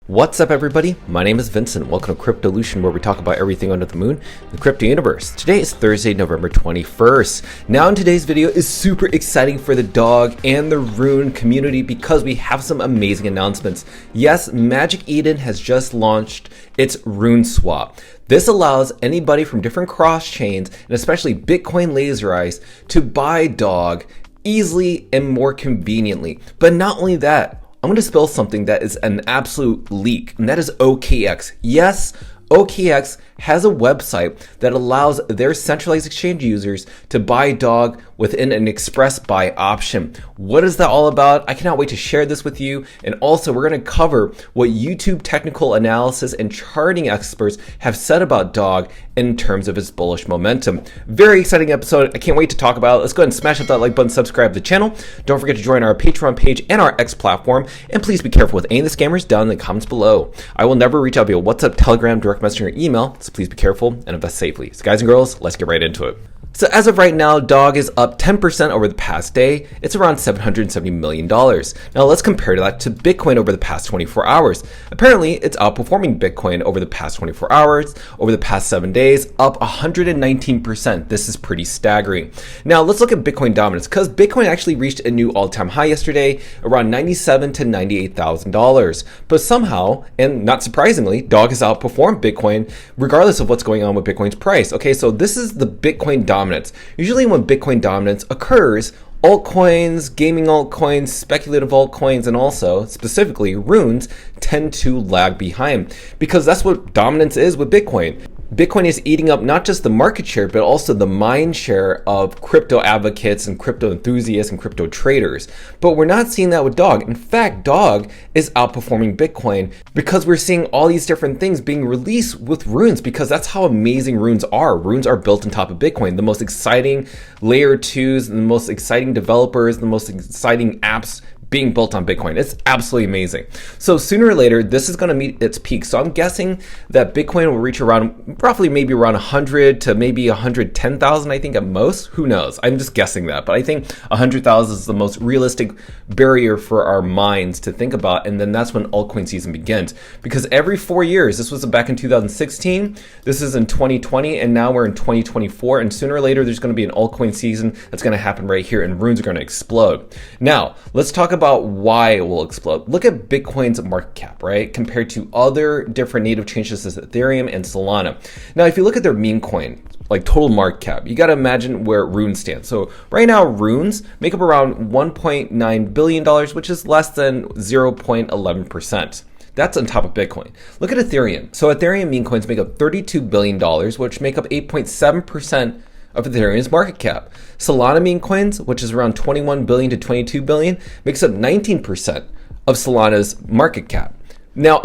What's up, everybody? My name is Vincent. Welcome to Cryptolution, where we talk about everything under the moon, the crypto universe. Today is Thursday, November 21st. Now in today's video is super exciting for the dog and the Rune community because we have some amazing announcements. Yes, Magic Eden has just launched its Rune swap. This allows anybody from different cross chains, and especially Bitcoin Laser Eyes, to buy dog easily and more conveniently. But not only that, I'm going to spill something that is an absolute leak, and that is OKX. Yes, OKX has a website that allows their centralized exchange users to buy dog within an express buy option. What is that all about? I cannot wait to share this with you. And also, we're going to cover what YouTube technical analysis and charting experts have said about dog in terms of its bullish momentum. Very exciting episode. I can't wait to talk about it. Let's go ahead and smash up that like button, subscribe to the channel. Don't forget to join our Patreon page and our X platform. And please be careful with any of the scammers down in the comments below. I will never reach out via WhatsApp, Telegram, direct message, or email. So please be careful and invest safely. So guys and girls, let's get right into it. So as of right now, dog is up 10% over the past day. It's around $770 million. Now let's compare that to Bitcoin over the past 24 hours. Apparently, it's outperforming Bitcoin over the past 24 hours. Over the past 7 days, up 119%. This is pretty staggering. Now let's look at Bitcoin dominance, because Bitcoin actually reached a new all-time high yesterday, around $97,000 to $98,000. But somehow, and not surprisingly, dog has outperformed Bitcoin regardless of what's going on with Bitcoin's price. Okay, so this is the Bitcoin dominance. Usually when Bitcoin dominance occurs, altcoins, gaming altcoins, speculative altcoins, and also specifically runes tend to lag behind, because that's what dominance is with Bitcoin. Bitcoin is eating up not just the market share, but also the mind share of crypto advocates and crypto enthusiasts and crypto traders. But we're not seeing that with dog. In fact, dog is outperforming Bitcoin because we're seeing all these different things being released with runes, because that's how amazing runes are. Runes are built on top of Bitcoin. The most exciting layer 2s, the most exciting developers, the most exciting apps being built on Bitcoin. It's absolutely amazing. So sooner or later, this is going to meet its peak. So I'm guessing that Bitcoin will reach around roughly maybe around 100 to maybe 110,000, I think at most. Who knows? I'm just guessing that. But I think 100,000 is the most realistic barrier for our minds to think about. And then that's when altcoin season begins. Because every 4 years, this was back in 2016, this is in 2020, and now we're in 2024. And sooner or later, there's going to be an altcoin season that's going to happen right here, and runes are going to explode. Now, let's talk about why it will explode. Look at Bitcoin's market cap, right? Compared to other different native chains such as Ethereum and Solana. Now, if you look at their meme coin, like total market cap, you got to imagine where Rune stands. So right now, runes make up around $1.9 billion, which is less than 0.11%. That's on top of Bitcoin. Look at Ethereum. So Ethereum meme coins make up $32 billion, which make up 8.7% of Ethereum's market cap. Solana meme coins, which is around 21 billion to 22 billion, makes up 19% of Solana's market cap. Now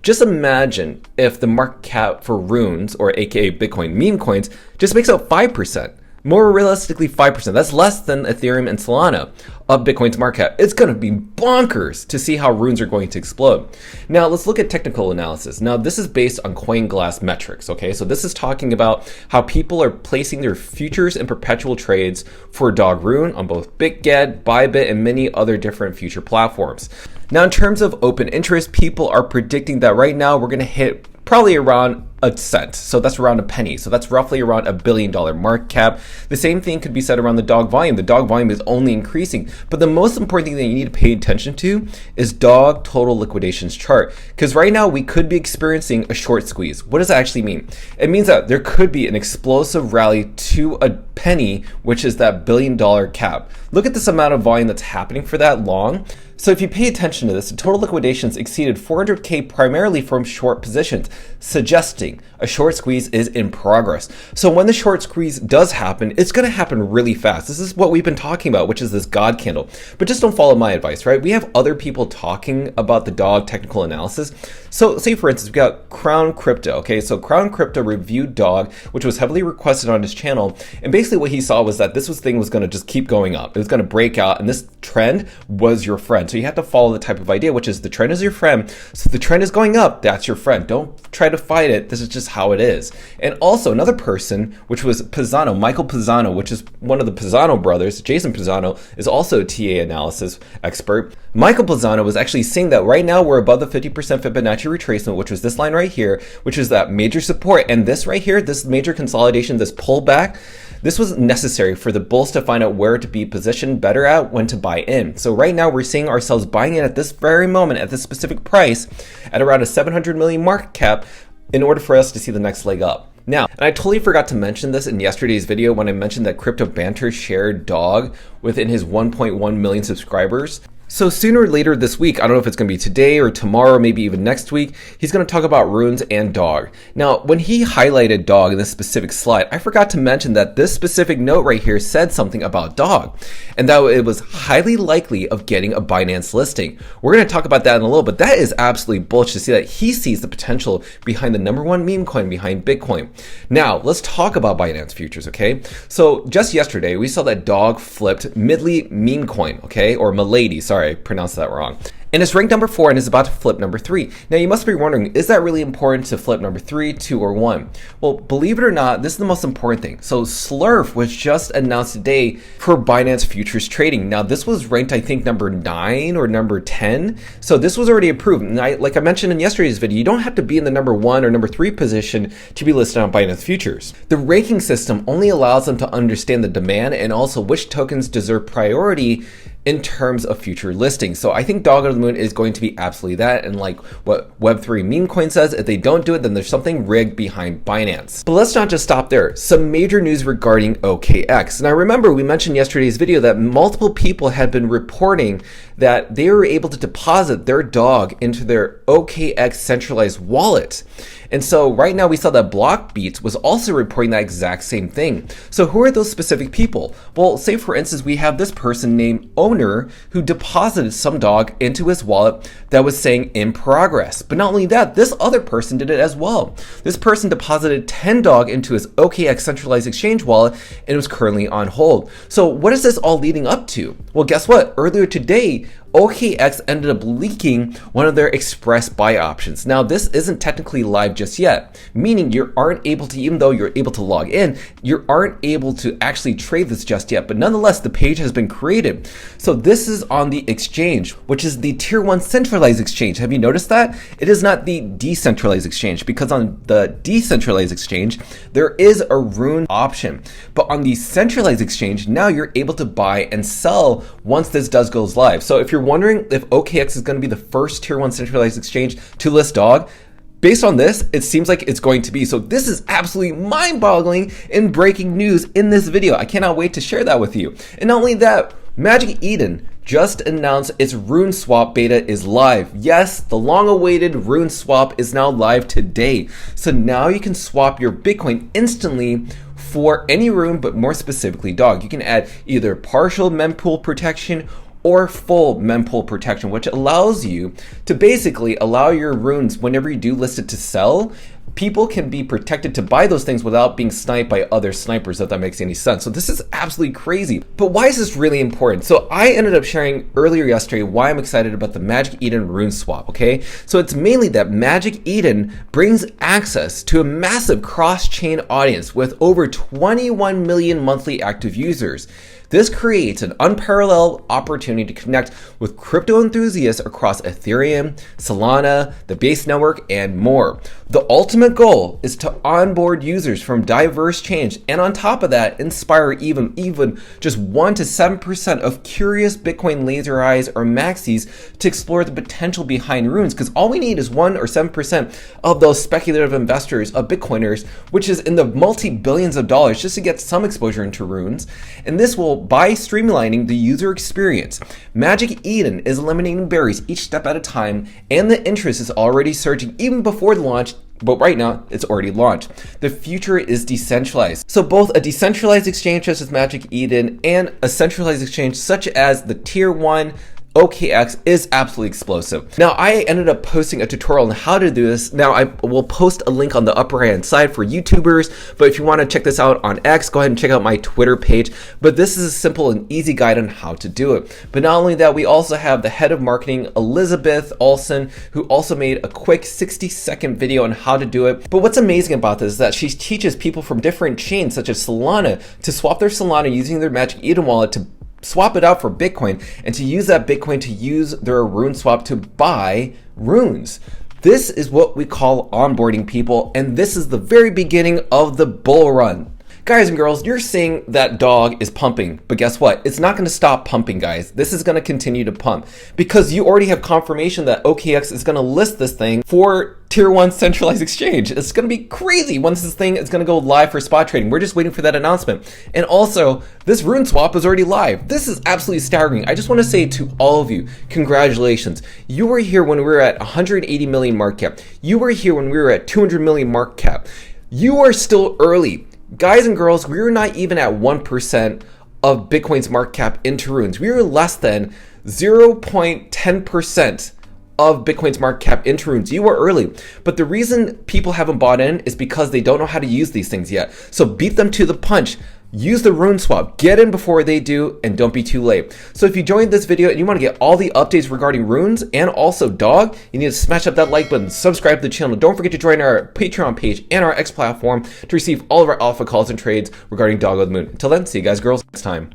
just imagine if the market cap for runes, or aka Bitcoin meme coins, just makes up 5%. More realistically, 5%. That's less than Ethereum and Solana of Bitcoin's market cap. It's going to be bonkers to see how runes are going to explode. Now, let's look at technical analysis. Now, this is based on CoinGlass metrics, okay? So this is talking about how people are placing their futures and perpetual trades for dog rune on both BitGet, Bybit, and many other different future platforms. Now, in terms of open interest, people are predicting that right now we're going to hit probably around a cent. So that's around a penny. So that's roughly around $1 billion market cap. The same thing could be said around the dog volume. The dog volume is only increasing. But the most important thing that you need to pay attention to is dog total liquidations chart. Because right now we could be experiencing a short squeeze. What does that actually mean? It means that there could be an explosive rally to a penny, which is that $1 billion cap. Look at this amount of volume that's happening for that long. So if you pay attention to this, the total liquidations exceeded 400K primarily from short positions, suggesting a short squeeze is in progress. So when the short squeeze does happen, it's going to happen really fast. This is what we've been talking about, which is this God candle. But just don't follow my advice, right? We have other people talking about the dog technical analysis. So say, for instance, we've got Crown Crypto. Okay, so Crown Crypto reviewed dog, which was heavily requested on his channel. And basically what he saw was that this thing was going to just keep going up. It was going to break out, and this trend was your friend. friend. So you have to follow the type of idea, which is the trend is your friend. So if the trend is going up, that's your friend. Don't try to fight it. This is just how it is. And also another person, which was Pisano, Michael Pisano, which is one of the Pisano brothers. Jason Pisano is also a TA analysis expert. Michael Pisano was actually saying that right now we're above the 50% Fibonacci retracement, which was this line right here, which is that major support. And this right here, this major consolidation, this pullback, this was necessary for the bulls to find out where to be positioned better at, when to buy in. So right now we're seeing ourselves buying in at this very moment at this specific price at around a 700 million market cap in order for us to see the next leg up. Now, and I totally forgot to mention this in yesterday's video when I mentioned that Crypto Banter shared Dog within his 1.1 million subscribers. So sooner or later this week, I don't know if it's going to be today or tomorrow, or maybe even next week, he's going to talk about runes and Dog. Now, when he highlighted Dog in this specific slide, I forgot to mention that this specific note right here said something about Dog, and that it was highly likely of getting a Binance listing. We're going to talk about that in a little bit. That is absolutely bullshit to see that he sees the potential behind the #1 meme coin behind Bitcoin. Now, let's talk about Binance futures, okay? So just yesterday, we saw that Dog flipped Midley meme coin, okay? Or Milady, sorry, I pronounced that wrong. And it's ranked number 4 and is about to flip number 3. Now you must be wondering, is that really important to flip number 3, 2, or 1? Well, believe it or not, this is the most important thing. So Slurf was just announced today for Binance futures trading. Now this was ranked, I think, number 9 or number 10. So this was already approved. And like I mentioned in yesterday's video, you don't have to be in the number 1 or number 3 position to be listed on Binance futures. The ranking system only allows them to understand the demand and also which tokens deserve priority in terms of future listings. So I think Dog of the Moon is going to be absolutely that. And like what Web3 meme coin says, if they don't do it, then there's something rigged behind Binance. But let's not just stop there. Some major news regarding OKX. Now remember, we mentioned in yesterday's video that multiple people had been reporting that they were able to deposit their Dog into their OKX centralized wallet. And so right now we saw that Blockbeats was also reporting that exact same thing. So who are those specific people? Well, say for instance, we have this person named Owner who deposited some Dog into his wallet that was saying in progress. But not only that, this other person did it as well. This person deposited 10 Dog into his OKX centralized exchange wallet and it was currently on hold. So what is this all leading up to? Well, guess what? Earlier today, OKX ended up leaking one of their express buy options. Now, this isn't technically live just yet, meaning you aren't able to, even though you're able to log in, you aren't able to actually trade this just yet. But nonetheless, the page has been created. So this is on the exchange, which is the tier 1 centralized exchange. Have you noticed that? It is not the decentralized exchange, because on the decentralized exchange, there is a Rune option. But on the centralized exchange, now you're able to buy and sell once this goes live. So if you're wondering if OKX is going to be the first tier 1 centralized exchange to list Dog, based on this, it seems like it's going to be. So this is absolutely mind-boggling and breaking news in this video. I cannot wait to share that with you. And not only that, Magic Eden just announced its Rune Swap beta is live. Yes, the long-awaited Rune Swap is now live today. So now you can swap your Bitcoin instantly for any rune, but more specifically Dog. You can add either partial mempool protection or full mempool protection, which allows you to basically allow your runes, whenever you do list it to sell, people can be protected to buy those things without being sniped by other snipers, if that makes any sense. So this is absolutely crazy. But why is this really important? So I ended up sharing earlier yesterday why I'm excited about the Magic Eden Rune Swap, okay? So it's mainly that Magic Eden brings access to a massive cross-chain audience with over 21 million monthly active users. This creates an unparalleled opportunity to connect with crypto enthusiasts across Ethereum, Solana, the Base network, and more. The ultimate goal is to onboard users from diverse chains, and on top of that, inspire even just 1 to 7% of curious Bitcoin laser eyes or maxis to explore the potential behind runes, because all we need is 1 or 7% of those speculative investors of Bitcoiners, which is in the multi-billions of dollars, just to get some exposure into runes. And this will, by streamlining the user experience, Magic Eden is eliminating barriers each step at a time, and the interest is already surging even before the launch. But right now, it's already launched. The future is decentralized. So both a decentralized exchange such as Magic Eden and a centralized exchange such as the Tier 1 OKX is absolutely explosive. Now, I ended up posting a tutorial on how to do this. Now, I will post a link on the upper right hand side for YouTubers, but if you want to check this out on X, go ahead and check out my Twitter page. But this is a simple and easy guide on how to do it. But not only that, we also have the head of marketing, Elizabeth Olsen, who also made a quick 60-second video on how to do it. But what's amazing about this is that she teaches people from different chains, such as Solana, to swap their Solana using their Magic Eden wallet to swap it out for Bitcoin, and to use that Bitcoin to use their Rune swap to buy runes. This is what we call onboarding people, and this is the very beginning of the bull run. Guys and girls, you're seeing that dog is pumping, but guess what? It's not going to stop pumping, guys. This is going to continue to pump because you already have confirmation that OKX is going to list this thing for Tier 1 centralized exchange. It's going to be crazy once this thing is going to go live for spot trading. We're just waiting for that announcement. And also, this Rune swap is already live. This is absolutely staggering. I just want to say to all of you, congratulations. You were here when we were at 180 million market cap. You were here when we were at 200 million market cap. You are still early. Guys and girls, we're not even at 1% of Bitcoin's market cap into runes. We are less than 0.10% of Bitcoin's market cap into runes. You are early. But the reason people haven't bought in is because they don't know how to use these things yet. So beat them to the punch. Use the Rune swap. Get in before they do, and don't be too late. So if you joined this video and you want to get all the updates regarding runes and also dog, you need to smash up that like button, subscribe to the channel. Don't forget to join our Patreon page and our X platform to receive all of our alpha calls and trades regarding Dog of the Moon. Until then, see you guys, girls, next time.